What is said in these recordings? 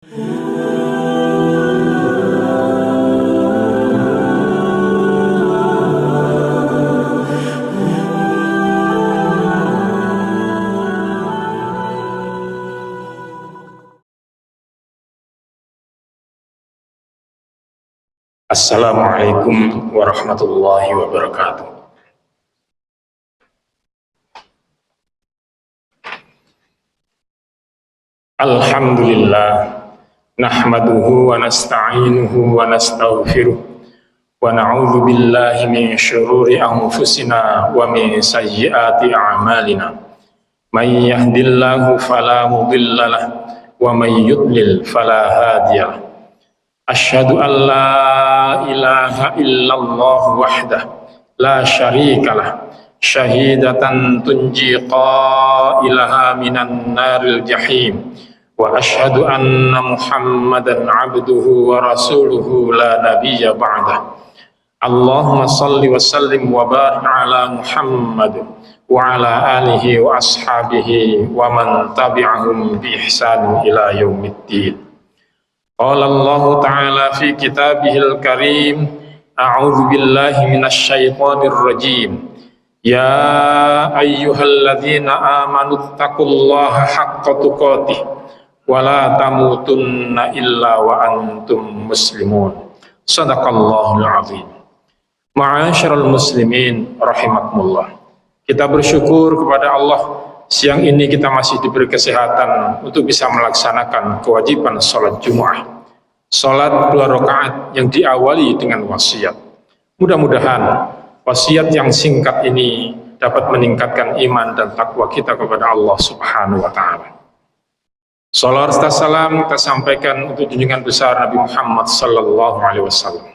Assalamualaikum warahmatullahi wabarakatuh. Alhamdulillah, nahmaduhu wa nasta'inuhu wa nastaghfiruh wa na'udzu billahi min syururi anfusina wa min sayyiati a'malina. May yahdihillahu fala mudilla lahu wa may yudlil fala hadiya lahu. Asyhadu an la ilaha illallah wahdah la syarikalah syahidatan tunji qailaha minan naril jahim wa asyhadu anna muhammadan abduhu wa rasuluhu la nabiyya ba'dah. Allahumma salli wa sallim wa barik ala Muhammad wa ala alihi wa ashabihi wa man tabi'ahum bi ihsan ila yaumiddin. Qala Allah Ta'ala fi kitabihil karim, a'udzu billahi minasy syaithanir rajim. Ya ayyuhalladzina amanu taqullaha haqqa tuqatih wa la tamutunna illa wa antum muslimun. Shadaqallahul azim. Ma'asyiral muslimin rahimakumullah. Kita bersyukur kepada Allah, siang ini kita masih diberi kesehatan untuk bisa melaksanakan kewajiban sholat Jumu'ah. Sholat 2 rakaat yang diawali dengan wasiat. Mudah-mudahan wasiat yang singkat ini dapat meningkatkan iman dan takwa kita kepada Allah Subhanahu wa Ta'ala. Shalawat serta salam kita sampaikan untuk junjungan besar Nabi Muhammad sallallahu alaihi wasallam.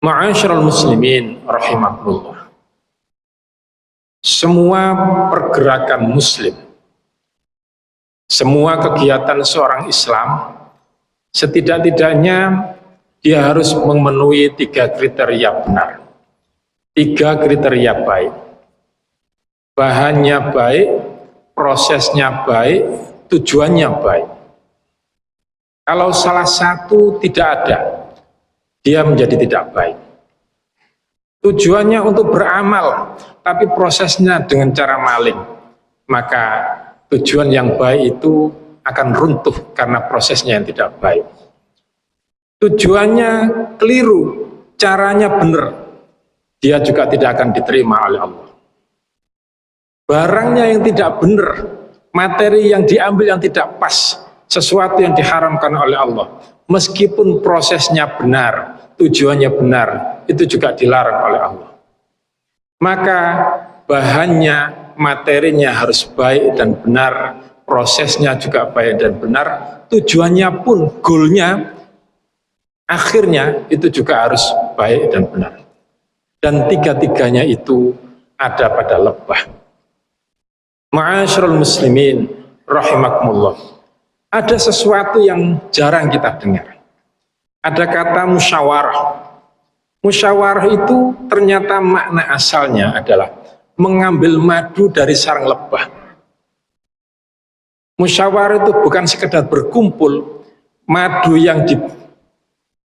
Ma'asyiral muslimin rahimakumullah. Semua pergerakan muslim, semua kegiatan seorang Islam, setidak-tidaknya dia harus memenuhi 3 kriteria benar, 3 kriteria baik. Bahannya baik, prosesnya baik, tujuannya baik. Kalau salah satu tidak ada, dia menjadi tidak baik. Tujuannya untuk beramal, tapi prosesnya dengan cara maling, maka tujuan yang baik itu akan runtuh karena prosesnya yang tidak baik. Tujuannya keliru, caranya benar, dia juga tidak akan diterima oleh Allah. Barangnya yang tidak benar, materi yang diambil yang tidak pas, sesuatu yang diharamkan oleh Allah, meskipun prosesnya benar, tujuannya benar, itu juga dilarang oleh Allah. Maka bahannya, materinya harus baik dan benar, prosesnya juga baik dan benar, tujuannya pun, goalnya, akhirnya itu juga harus baik dan benar. Dan 3-tiganya itu ada pada lebah. Ma'asyiral muslimin rahimakumullah. Ada sesuatu yang jarang kita dengar. Ada kata musyawarah. Musyawarah itu ternyata makna asalnya adalah mengambil madu dari sarang lebah. Musyawarah itu bukan sekedar berkumpul, madu yang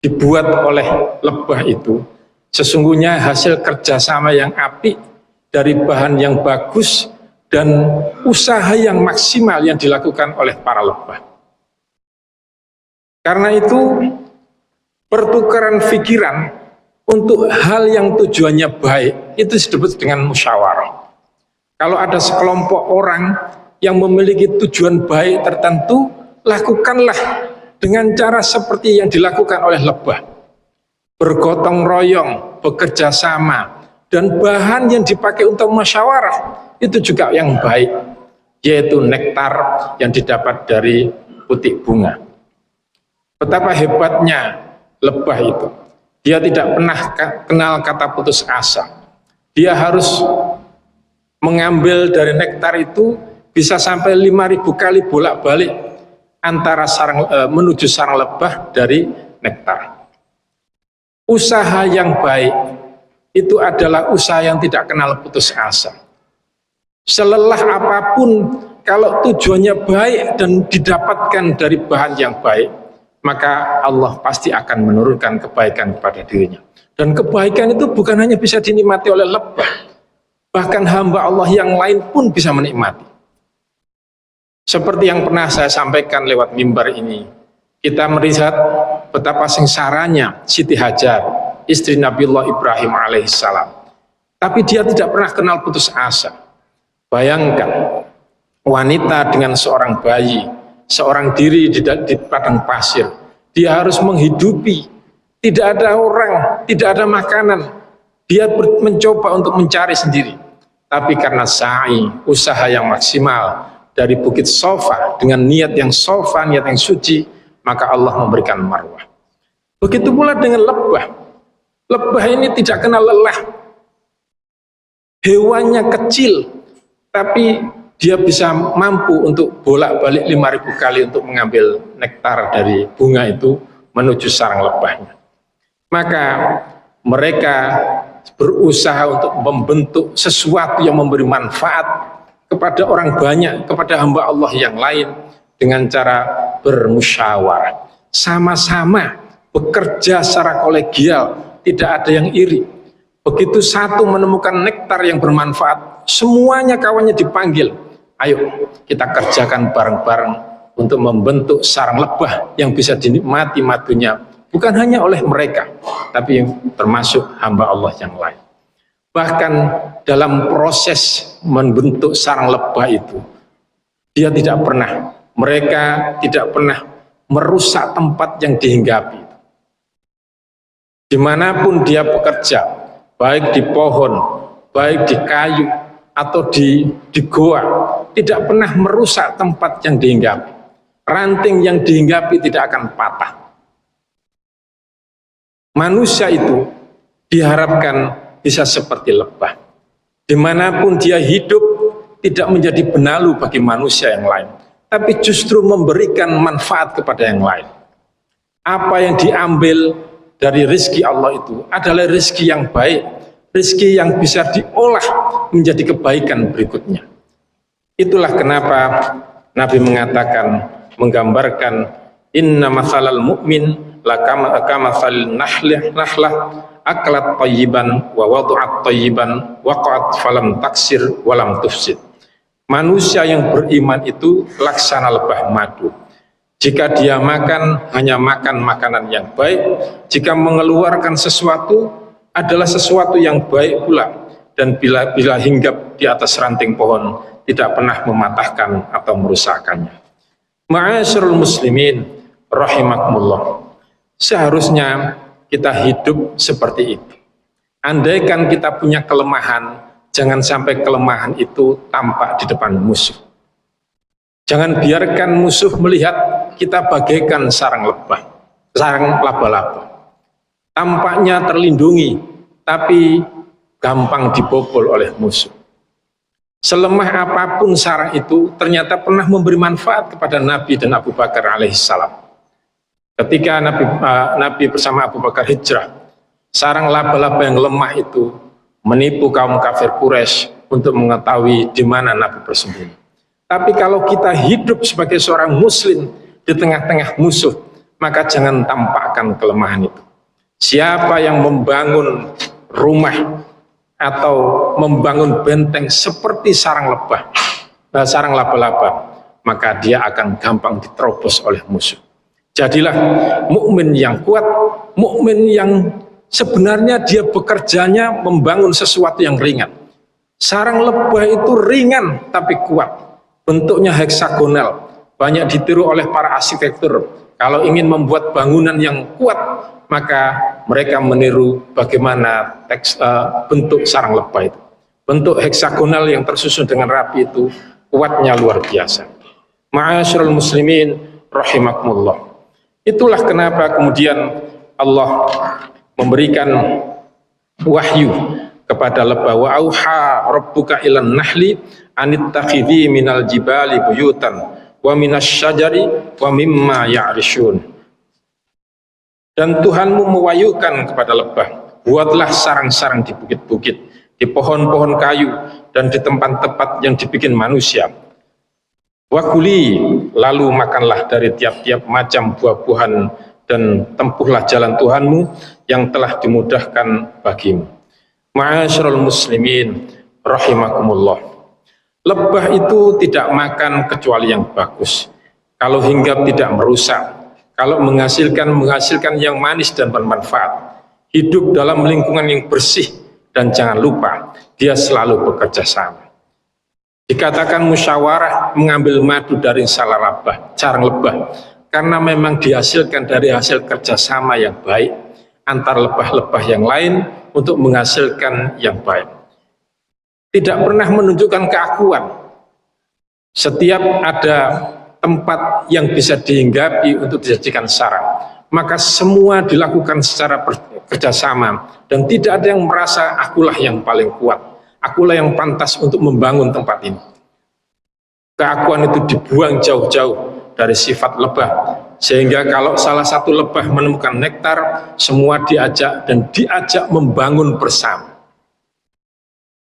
dibuat oleh lebah itu sesungguhnya hasil kerjasama yang apik dari bahan yang bagus dan usaha yang maksimal yang dilakukan oleh para lebah. Karena itu pertukaran pikiran untuk hal yang tujuannya baik itu disebut dengan musyawarah. Kalau ada sekelompok orang yang memiliki tujuan baik tertentu, lakukanlah dengan cara seperti yang dilakukan oleh lebah. Bergotong royong, bekerja sama, dan bahan yang dipakai untuk musyawarah itu juga yang baik, yaitu nektar yang didapat dari putik bunga. Betapa hebatnya lebah itu. Dia tidak pernah kenal kata putus asa. Dia harus mengambil dari nektar itu bisa sampai 5.000 kali bolak-balik antara menuju sarang lebah dari nektar. Usaha yang baik itu adalah usaha yang tidak kenal putus asa. Selelah apapun kalau tujuannya baik dan didapatkan dari bahan yang baik, maka Allah pasti akan menurunkan kebaikan kepada dirinya. Dan kebaikan itu bukan hanya bisa dinikmati oleh lebah, bahkan hamba Allah yang lain pun bisa menikmati. Seperti yang pernah saya sampaikan lewat mimbar ini, kita melihat betapa sengsaranya Siti Hajar, istri Nabiullah Ibrahim alaihissalam. Tapi dia tidak pernah kenal putus asa. Bayangkan, wanita dengan seorang bayi, seorang diri di padang pasir, dia harus menghidupi. Tidak ada orang, tidak ada makanan. Dia mencoba untuk mencari sendiri. Tapi karena sa'i, usaha yang maksimal dari Bukit Sofa dengan niat yang sofa, niat yang suci, maka Allah memberikan marwah. Begitu pula dengan lebah. Lebah ini tidak kenal lelah. Hewannya kecil, tapi dia bisa mampu untuk bolak-balik 5.000 kali untuk mengambil nektar dari bunga itu menuju sarang lebahnya. Maka mereka berusaha untuk membentuk sesuatu yang memberi manfaat kepada orang banyak, kepada hamba Allah yang lain dengan cara bermusyawarah. Sama-sama bekerja secara kolegial, tidak ada yang iri. Begitu satu menemukan nektar yang bermanfaat, semuanya kawannya dipanggil. Ayo kita kerjakan bareng-bareng untuk membentuk sarang lebah yang bisa dinikmati madunya, bukan hanya oleh mereka, tapi termasuk hamba Allah yang lain. Bahkan dalam proses membentuk sarang lebah itu, mereka tidak pernah merusak tempat yang dihinggapi. Dimanapun dia bekerja, baik di pohon, baik di kayu, atau di goa, tidak pernah merusak tempat yang dihinggapi. Ranting yang dihinggapi tidak akan patah. Manusia itu diharapkan bisa seperti lebah. Dimanapun dia hidup, tidak menjadi benalu bagi manusia yang lain, tapi justru memberikan manfaat kepada yang lain. Apa yang diambil dari rezeki Allah itu adalah rezeki yang baik, rezeki yang bisa diolah menjadi kebaikan berikutnya. Itulah kenapa Nabi mengatakan, menggambarkan, inna mathalal mu'min lakamathalil nahlah aklat tayyiban wa wadu'at tayyiban waqa'at falam taksir walam tufsid. Manusia yang beriman itu laksana lebah madu. Jika dia makan, hanya makan makanan yang baik. Jika mengeluarkan sesuatu, adalah sesuatu yang baik pula. Dan bila hinggap di atas ranting pohon, tidak pernah mematahkan atau merusakkannya. Ma'asyiral muslimin rahimakumullah. Seharusnya kita hidup seperti itu. Andaikan kita punya kelemahan, jangan sampai kelemahan itu tampak di depan musuh. Jangan biarkan musuh melihat kita bagaikan sarang lebah, sarang laba-laba. Tampaknya terlindungi, tapi gampang dibobol oleh musuh. Selemah apapun sarang itu, ternyata pernah memberi manfaat kepada Nabi dan Abu Bakar alaihissalam. Ketika Nabi bersama Abu Bakar hijrah, sarang laba-laba yang lemah itu menipu kaum kafir Quraisy untuk mengetahui di mana Nabi bersembunyi. Tapi kalau kita hidup sebagai seorang muslim di tengah-tengah musuh, maka jangan tampakkan kelemahan itu. Siapa yang membangun rumah atau membangun benteng seperti sarang laba-laba, maka dia akan gampang diterobos oleh musuh. Jadilah mukmin yang kuat, mukmin yang sebenarnya dia bekerjanya membangun sesuatu yang ringan. Sarang lebah itu ringan tapi kuat, bentuknya heksagonal, banyak ditiru oleh para arsitektur. Kalau ingin membuat bangunan yang kuat, maka mereka meniru bagaimana bentuk sarang lebah itu. Bentuk heksagonal yang tersusun dengan rapi itu kuatnya luar biasa. Ma'asyiral muslimin rahimakumullah. Itulah kenapa kemudian Allah memberikan wahyu kepada lebah. Wa auha rabbuka ilan nahli anittakhidhi minal jibali buyutan wa minas syajari wa mimma ya'rishun. Dan Tuhanmu mewahyukan kepada lebah, buatlah sarang-sarang di bukit-bukit, di pohon-pohon kayu, dan di tempat-tempat yang dibikin manusia. Wakuli, lalu makanlah dari tiap-tiap macam buah-buahan dan tempuhlah jalan Tuhanmu yang telah dimudahkan bagimu. Ma'asyiral muslimin rahimakumullah. Lebah itu tidak makan kecuali yang bagus. Kalau hinggap tidak merusak. Kalau menghasilkan yang manis dan bermanfaat. Hidup dalam lingkungan yang bersih, dan jangan lupa dia selalu bekerja sama. Dikatakan musyawarah mengambil madu dari sarang lebah, karena memang dihasilkan dari hasil kerjasama yang baik antar lebah-lebah yang lain untuk menghasilkan yang baik. Tidak pernah menunjukkan keakuan. Setiap ada tempat yang bisa dihinggapi untuk dijadikan sarang, maka semua dilakukan secara kerjasama, dan tidak ada yang merasa akulah yang paling kuat, akulah yang pantas untuk membangun tempat ini. Keakuan itu dibuang jauh-jauh dari sifat lebah, sehingga kalau salah satu lebah menemukan nektar, semua diajak membangun bersama.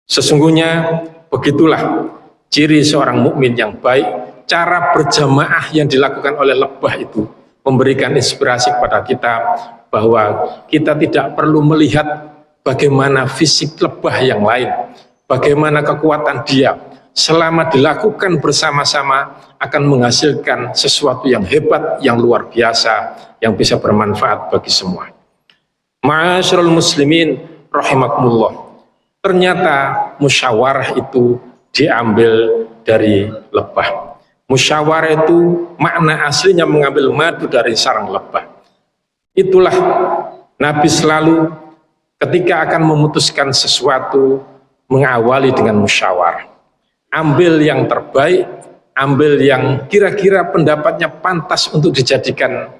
Sesungguhnya begitulah ciri seorang mukmin yang baik. Cara berjamaah yang dilakukan oleh lebah itu memberikan inspirasi kepada kita bahwa kita tidak perlu melihat bagaimana fisik lebah yang lain, bagaimana kekuatan dia. Selama dilakukan bersama-sama akan menghasilkan sesuatu yang hebat, yang luar biasa, yang bisa bermanfaat bagi semua. Ma'asyiral muslimin rahimakumullah. Ternyata musyawarah itu diambil dari lebah. Musyawarah itu makna aslinya mengambil madu dari sarang lebah. Itulah Nabi selalu ketika akan memutuskan sesuatu mengawali dengan musyawarah. Ambil yang terbaik, ambil yang kira-kira pendapatnya pantas untuk dijadikan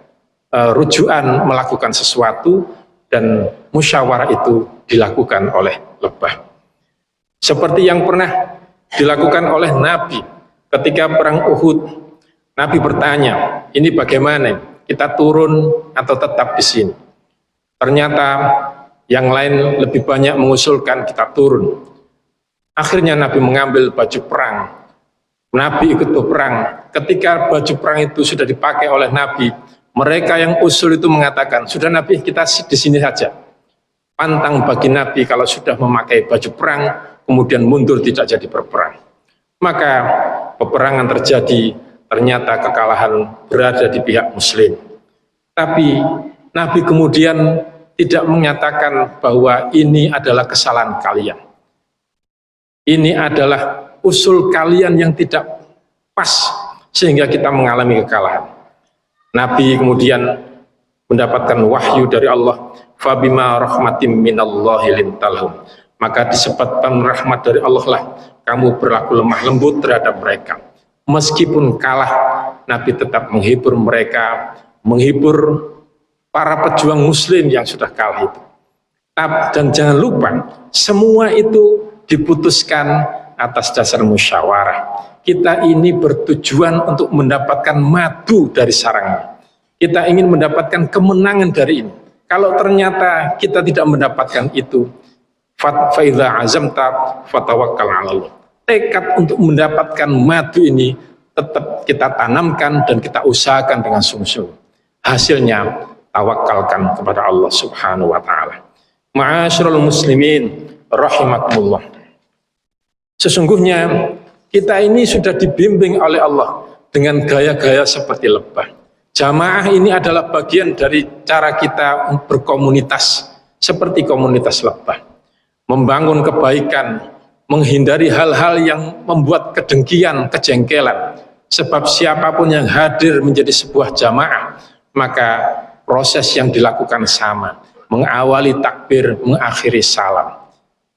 rujukan melakukan sesuatu, dan musyawarah itu dilakukan oleh lebah. Seperti yang pernah dilakukan oleh Nabi ketika perang Uhud. Nabi bertanya, ini bagaimana? Kita turun atau tetap di sini? Ternyata yang lain lebih banyak mengusulkan kita turun. Akhirnya Nabi mengambil baju perang. Nabi ikut berperang. Ketika baju perang itu sudah dipakai oleh Nabi, mereka yang usul itu mengatakan, sudah Nabi, kita di sini saja. Pantang bagi Nabi kalau sudah memakai baju perang, kemudian mundur tidak jadi berperang. Maka peperangan terjadi, ternyata kekalahan berada di pihak muslim. Tapi Nabi kemudian tidak menyatakan bahwa ini adalah kesalahan kalian. Ini adalah usul kalian yang tidak pas sehingga kita mengalami kekalahan. Nabi kemudian mendapatkan wahyu dari Allah, fabima rahmatim minallahi lintalhum. Maka disebabkan rahmat dari Allah lah kamu berlaku lemah lembut terhadap mereka. Meskipun kalah, Nabi tetap menghibur mereka, menghibur para pejuang muslim yang sudah kalah itu. Dan jangan lupa, semua itu diputuskan atas dasar musyawarah. Kita ini bertujuan untuk mendapatkan madu dari sarangnya. Kita ingin mendapatkan kemenangan dari ini. Kalau ternyata kita tidak mendapatkan itu, fa'idha azamta fatawakkal 'ala Allah. Tekad untuk mendapatkan madu ini tetap kita tanamkan dan kita usahakan dengan sungguh-sungguh. Hasilnya tawakalkan kepada Allah Subhanahu wa taala. Ma'asyiral muslimin rahimakumullah. Sesungguhnya kita ini sudah dibimbing oleh Allah dengan gaya-gaya seperti lebah. Jamaah ini adalah bagian dari cara kita berkomunitas seperti komunitas lebah. Membangun kebaikan, menghindari hal-hal yang membuat kedengkian, kejengkelan. Sebab siapapun yang hadir menjadi sebuah jamaah, maka proses yang dilakukan sama. Mengawali takbir, mengakhiri salam.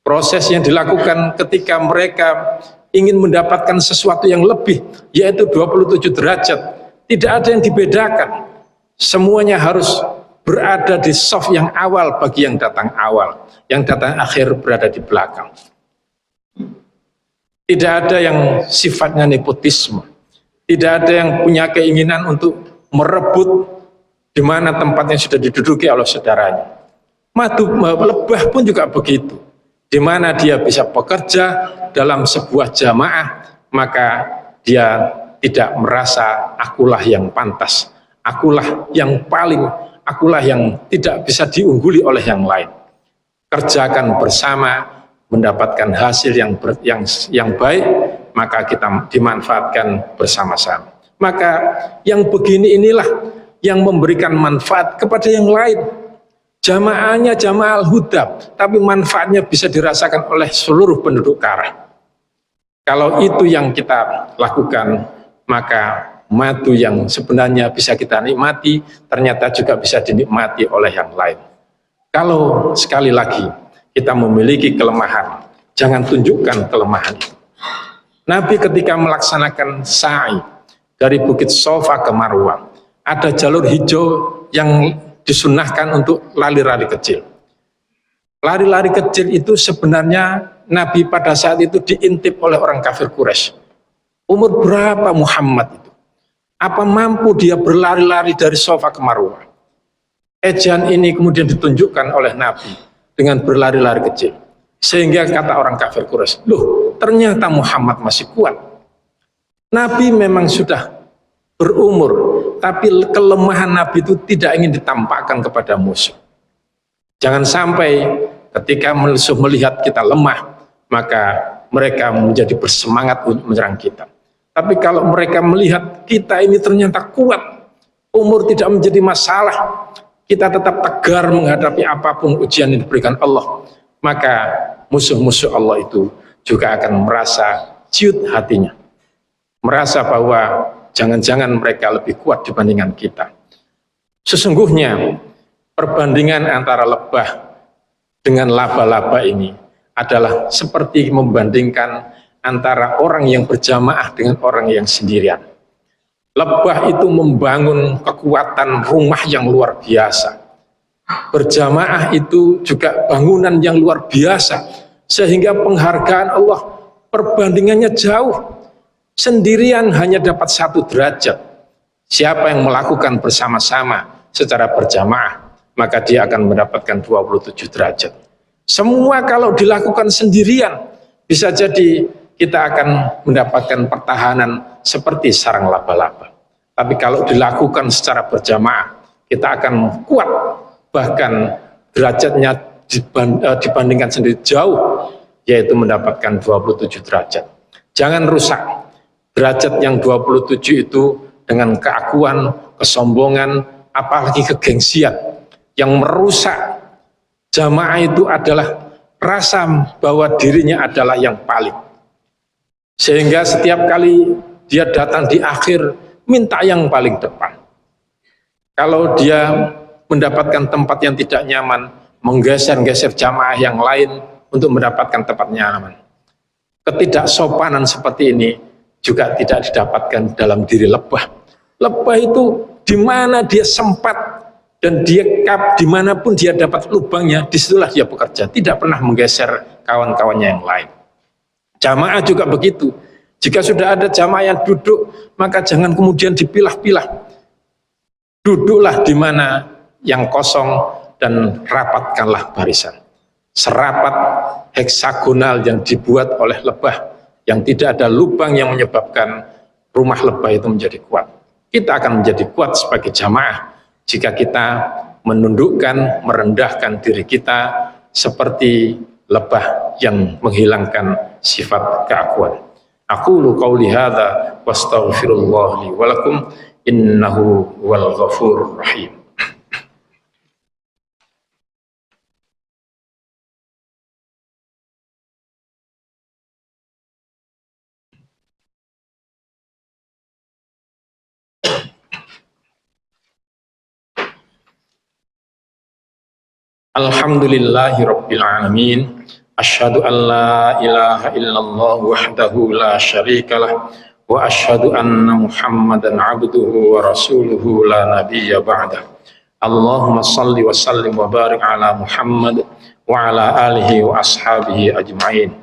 Proses yang dilakukan ketika mereka ingin mendapatkan sesuatu yang lebih, yaitu 27 derajat. Tidak ada yang dibedakan. Semuanya harus berada di saf yang awal bagi yang datang awal. Yang datang akhir berada di belakang. Tidak ada yang sifatnya nepotisme. Tidak ada yang punya keinginan untuk merebut di mana tempatnya sudah diduduki oleh saudaranya. Lebah pun juga begitu. Di mana dia bisa bekerja dalam sebuah jamaah, maka dia tidak merasa akulah yang pantas, akulah yang paling, akulah yang tidak bisa diungguli oleh yang lain. Kerjakan bersama, mendapatkan hasil yang baik, maka kita dimanfaatkan bersama-sama. Maka yang begini inilah yang memberikan manfaat kepada yang lain. Jamaahnya jamaah al-huda, tapi manfaatnya bisa dirasakan oleh seluruh penduduk Karah. Kalau itu yang kita lakukan, maka madu yang sebenarnya bisa kita nikmati, ternyata juga bisa dinikmati oleh yang lain. Kalau sekali lagi kita memiliki kelemahan, jangan tunjukkan kelemahan itu. Nabi ketika melaksanakan sa'i dari Bukit Sofa ke Marwah, ada jalur hijau yang disunnahkan untuk lari-lari kecil. Lari-lari kecil itu sebenarnya Nabi pada saat itu diintip oleh orang kafir Quraisy. Umur berapa Muhammad itu? Apa mampu dia berlari-lari dari Sofa ke Marwah? Ejaan ini kemudian ditunjukkan oleh Nabi dengan berlari-lari kecil. Sehingga kata orang kafir Quraisy, loh ternyata Muhammad masih kuat. Nabi memang sudah berumur, tapi kelemahan Nabi itu tidak ingin ditampakkan kepada musuh. Jangan sampai ketika musuh melihat kita lemah, maka mereka menjadi bersemangat untuk menyerang kita. Tapi kalau mereka melihat kita ini ternyata kuat, umur tidak menjadi masalah, kita tetap tegar menghadapi apapun ujian yang diberikan Allah, maka musuh-musuh Allah itu juga akan merasa ciut hatinya, merasa bahwa jangan-jangan mereka lebih kuat dibandingkan kita. Sesungguhnya perbandingan antara lebah dengan laba-laba ini adalah seperti membandingkan antara orang yang berjamaah dengan orang yang sendirian. Lebah itu membangun kekuatan rumah yang luar biasa. Berjamaah itu juga bangunan yang luar biasa, sehingga penghargaan Allah perbandingannya jauh. Sendirian hanya dapat 1 derajat. Siapa yang melakukan bersama-sama secara berjamaah, maka dia akan mendapatkan 27 derajat. Semua kalau dilakukan sendirian, bisa jadi kita akan mendapatkan pertahanan seperti sarang laba-laba. Tapi kalau dilakukan secara berjamaah, kita akan kuat, bahkan derajatnya dibandingkan sendiri jauh, yaitu mendapatkan 27 derajat. Jangan rusak derajat yang 27 itu dengan keakuan, kesombongan, apalagi kegengsian. Yang merusak jamaah itu adalah rasa bahwa dirinya adalah yang paling. Sehingga setiap kali dia datang di akhir, minta yang paling depan. Kalau dia mendapatkan tempat yang tidak nyaman, menggeser-geser jamaah yang lain untuk mendapatkan tempat nyaman. Ketidaksopanan seperti ini juga tidak didapatkan dalam diri lebah. Lebah itu di mana dia sempat dan dia dimanapun dia dapat lubangnya, disitulah dia bekerja, tidak pernah menggeser kawan-kawannya yang lain. Jamaah juga begitu. Jika sudah ada jamaah yang duduk, maka jangan kemudian dipilah-pilah. Duduklah di mana yang kosong dan rapatkanlah barisan. Serapat heksagonal yang dibuat oleh lebah, yang tidak ada lubang yang menyebabkan rumah lebah itu menjadi kuat. Kita akan menjadi kuat sebagai jamaah jika kita menundukkan, merendahkan diri kita seperti lebah yang menghilangkan sifat keakuan. Aqulu qauli hadza wastaghfirullah li wa lakum innahu wal ghafurur rahim. Alhamdulillahi rabbil alamin. Asyhadu an la ilaha illallah wahdahu la syarikalah wa asyhadu anna Muhammadan abduhu wa rasuluhu la nabiyya ba'dah. Allahumma salli wa sallim wa barik ala Muhammad wa ala alihi wa ashabihi ajma'in.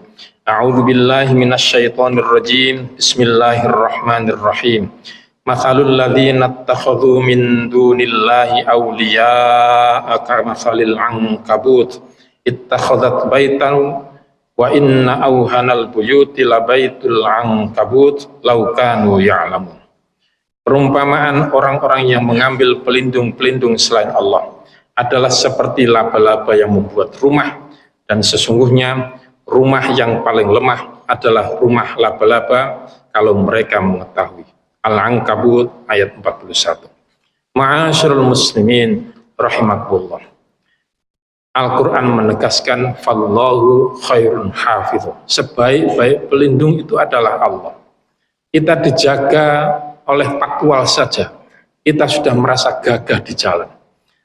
A'udzu billahi minasy syaithanir rajim. Bismillahirrahmanirrahim. Mathalul ladzina ittakhadhu min dunillahi awliya'a kamathalil ankabut ittakhadhat baitan Wa inna auhanal buyuti labaitul ankabut law kanu ya'lamun. Perumpamaan orang-orang yang mengambil pelindung-pelindung selain Allah adalah seperti laba-laba yang membuat rumah, dan sesungguhnya rumah yang paling lemah adalah rumah laba-laba kalau mereka mengetahui. Al-Ankabut ayat 41. Ma'asyiral muslimin rahimakumullah. Al-Quran menegaskan fallahu khairun hafidh. Sebaik-baik pelindung itu adalah Allah. Kita dijaga oleh patwal saja, kita sudah merasa gagah di jalan.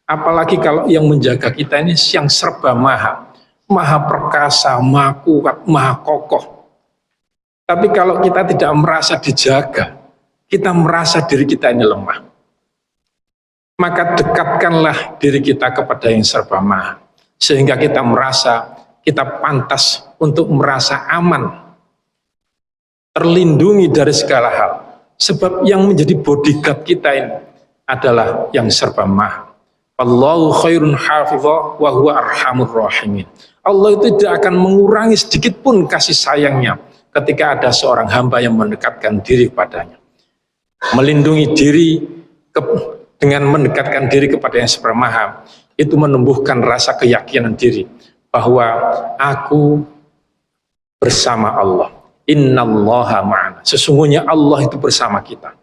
Apalagi kalau yang menjaga kita ini yang serba maha perkasa, maha kuat, maha kokoh. Tapi kalau kita tidak merasa dijaga, kita merasa diri kita ini lemah, maka dekatkanlah diri kita kepada yang serba maha, sehingga kita merasa kita pantas untuk merasa aman, terlindungi dari segala hal. Sebab yang menjadi bodyguard kita ini adalah yang serba maha. Allahu khairun hafidha wa huwa arhamur rahimin. Allah itu tidak akan mengurangi sedikit pun kasih sayangnya ketika ada seorang hamba yang mendekatkan diri kepadanya. Melindungi diri dengan mendekatkan diri kepada yang serba maha, itu menumbuhkan rasa keyakinan diri bahwa aku bersama Allah. Innallaha ma'ana. Sesungguhnya Allah itu bersama kita.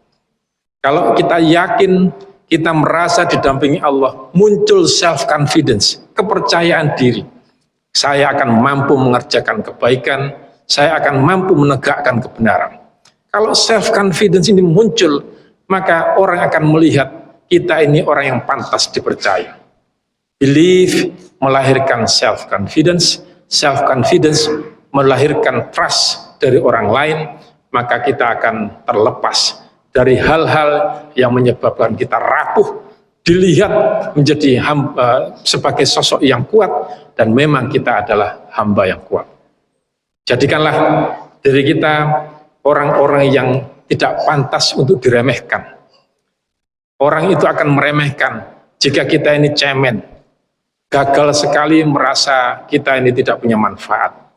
Kalau kita yakin, kita merasa didampingi Allah, muncul self confidence, kepercayaan diri. Saya akan mampu mengerjakan kebaikan, saya akan mampu menegakkan kebenaran. Kalau self confidence ini muncul, maka orang akan melihat kita ini orang yang pantas dipercaya. Belief melahirkan self confidence melahirkan trust dari orang lain, maka kita akan terlepas dari hal-hal yang menyebabkan kita rapuh, dilihat menjadi sebagai sosok yang kuat, dan memang kita adalah hamba yang kuat. Jadikanlah diri kita orang-orang yang tidak pantas untuk diremehkan. Orang itu akan meremehkan jika kita ini cemen, gagal sekali, merasa kita ini tidak punya manfaat.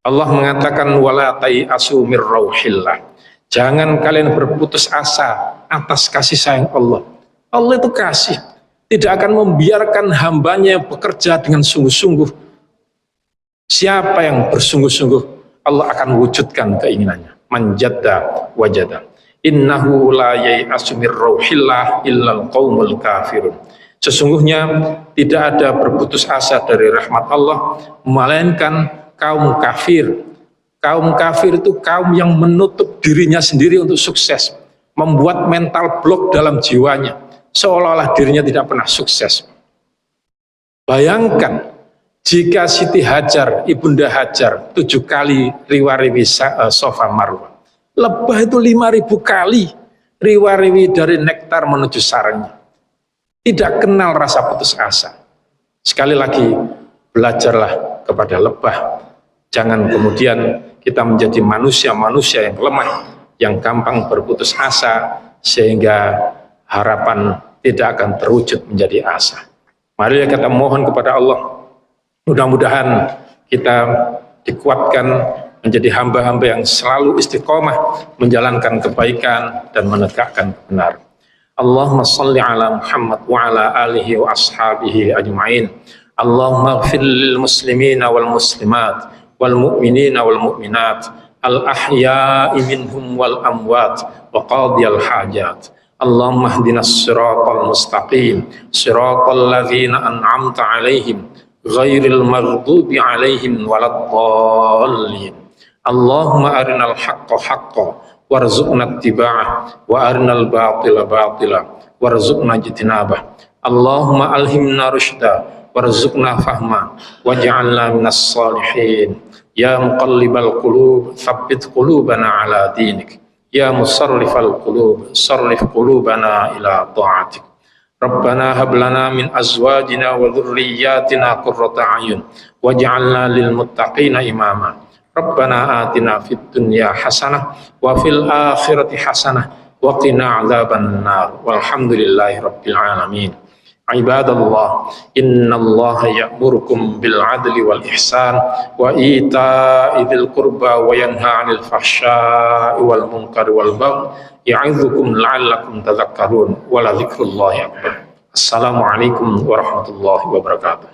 Allah mengatakan wala tai'asu mir rauhillah. Jangan kalian berputus asa atas kasih sayang Allah. Allah itu kasih, tidak akan membiarkan hambanya yang bekerja dengan sungguh-sungguh. Siapa yang bersungguh-sungguh, Allah akan wujudkan keinginannya. Manjadda wajada. Innahu la yai'asu mir rauhillah illal qaumul kafirun. Sesungguhnya tidak ada berputus asa dari rahmat Allah melainkan kaum kafir. Kaum kafir itu kaum yang menutup dirinya sendiri untuk sukses, membuat mental block dalam jiwanya, seolah-olah dirinya tidak pernah sukses. Bayangkan jika Siti Hajar, Ibunda Hajar 7 kali riwa-riwi Safa Marwah, lebah itu 5.000 kali riwa-riwi dari nektar menuju sarangnya, tidak kenal rasa putus asa. Sekali lagi, belajarlah kepada lebah. Jangan kemudian kita menjadi manusia-manusia yang lemah, yang gampang berputus asa, sehingga harapan tidak akan terwujud menjadi asa. Mari kita mohon kepada Allah, mudah-mudahan kita dikuatkan menjadi hamba-hamba yang selalu istiqomah menjalankan kebaikan dan menegakkan kebenaran. Allahumma salli ala Muhammad wa ala alihi wa ashabihi ajma'in. Allahumma ighfir lil muslimina wal muslimat wal mu'minina wal mu'minat al ahya'i minhum wal amwat wa qadiyal hajat. Allahumma ihdinas siratal mustaqim siratal ladzina an'amta 'alaihim ghairil maghdubi 'alaihim waladdallin. Allahumma arinal haqqa haqqan warzuqna ittiba'ah wa arinal batila batila warzuqna ijtinabah. Allahumma alhimna rusyda warzuqna fahma waj'alna minas salihin. Ya muqallibal qulub tsabbit qulubana ala dinik. Ya musarrifal qulub sarrif qulubana ila ta'atik. Rabbana hab lana min azwajina wa dhurriyyatina qurrata a'yun waj'alna lil muttaqina imama. Rabbana atina fid dunya hasanah wa fil akhirati hasanah wa qina adzaban nar. Walhamdulillahi rabbil alamin. Ibadallah, innallaha ya'murukum bil adli wal ihsan wa ita'i dzil qurba wa yanha 'anil fahsya'i wal munkari wal baghi ya'idzukum la'allakum tadhakkarun wa la dzikrullahi akbar. Assalamualaikum warahmatullahi wabarakatuh.